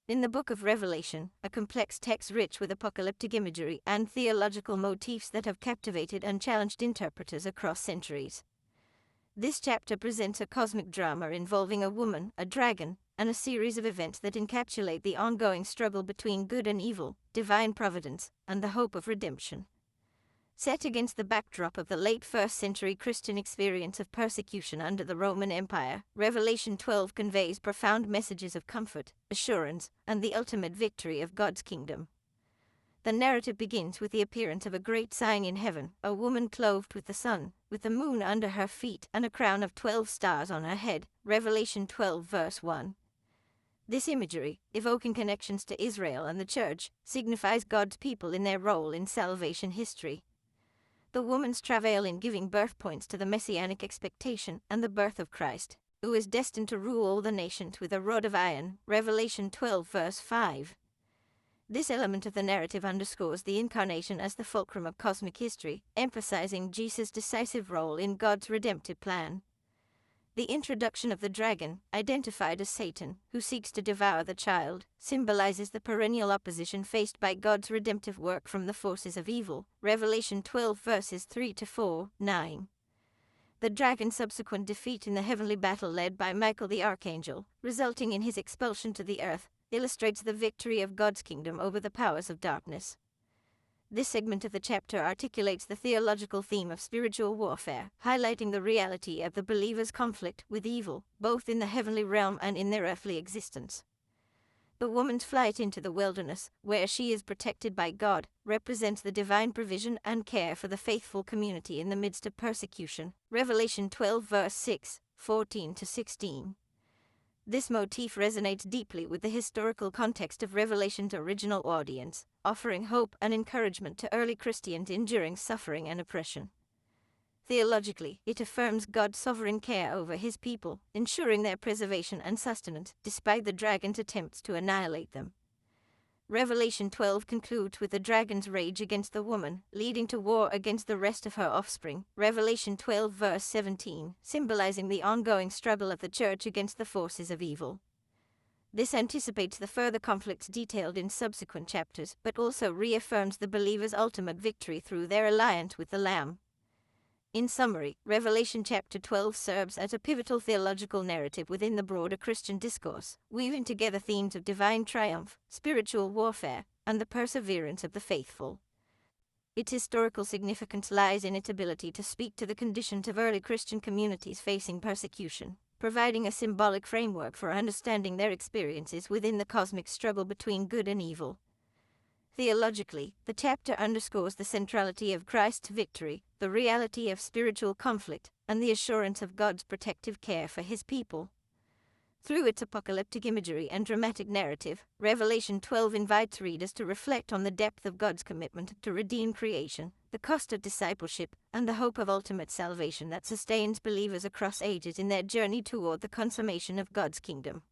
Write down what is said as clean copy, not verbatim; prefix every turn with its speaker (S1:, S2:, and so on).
S1: In the book of Revelation, a complex text rich with apocalyptic imagery and theological motifs that have captivated and challenged interpreters across centuries. This chapter presents a cosmic drama involving a woman, a dragon, and a series of events that encapsulate the ongoing struggle between good and evil, divine providence, and the hope of redemption. Set against the backdrop of the late 1st century Christian experience of persecution under the Roman Empire, Revelation 12 conveys profound messages of comfort, assurance, and the ultimate victory of God's kingdom. The narrative begins with the appearance of a great sign in heaven, a woman clothed with the sun, with the moon under her feet and a crown of 12 stars on her head, Revelation 12 verse 1. This imagery, evoking connections to Israel and the Church, signifies God's people in their role in salvation history. The woman's travail in giving birth points to the messianic expectation and the birth of Christ, who is destined to rule all the nations with a rod of iron, Revelation 12 verse 5. This element of the narrative underscores the incarnation as the fulcrum of cosmic history, emphasizing Jesus' decisive role in God's redemptive plan. The introduction of the dragon, identified as Satan, who seeks to devour the child, symbolizes the perennial opposition faced by God's redemptive work from the forces of evil, Revelation 12 verses 3-4, 9. The dragon's subsequent defeat in the heavenly battle led by Michael the archangel, resulting in his expulsion to the earth, illustrates the victory of God's kingdom over the powers of darkness. This segment of the chapter articulates the theological theme of spiritual warfare, highlighting the reality of the believer's conflict with evil, both in the heavenly realm and in their earthly existence. The woman's flight into the wilderness, where she is protected by God, represents the divine provision and care for the faithful community in the midst of persecution, Revelation 12 verse 6, 14-16. This motif resonates deeply with the historical context of Revelation's original audience, offering hope and encouragement to early Christians enduring suffering and oppression. Theologically, it affirms God's sovereign care over his people, ensuring their preservation and sustenance, despite the dragon's attempts to annihilate them. Revelation 12 concludes with the dragon's rage against the woman, leading to war against the rest of her offspring, Revelation 12 verse 17, symbolizing the ongoing struggle of the church against the forces of evil. This anticipates the further conflicts detailed in subsequent chapters, but also reaffirms the believer's ultimate victory through their alliance with the Lamb. In summary, Revelation chapter 12 serves as a pivotal theological narrative within the broader Christian discourse, weaving together themes of divine triumph, spiritual warfare, and the perseverance of the faithful. Its historical significance lies in its ability to speak to the conditions of early Christian communities facing persecution, providing a symbolic framework for understanding their experiences within the cosmic struggle between good and evil. Theologically, the chapter underscores the centrality of Christ's victory, the reality of spiritual conflict, and the assurance of God's protective care for his people. Through its apocalyptic imagery and dramatic narrative, Revelation 12 invites readers to reflect on the depth of God's commitment to redeem creation, the cost of discipleship, and the hope of ultimate salvation that sustains believers across ages in their journey toward the consummation of God's kingdom.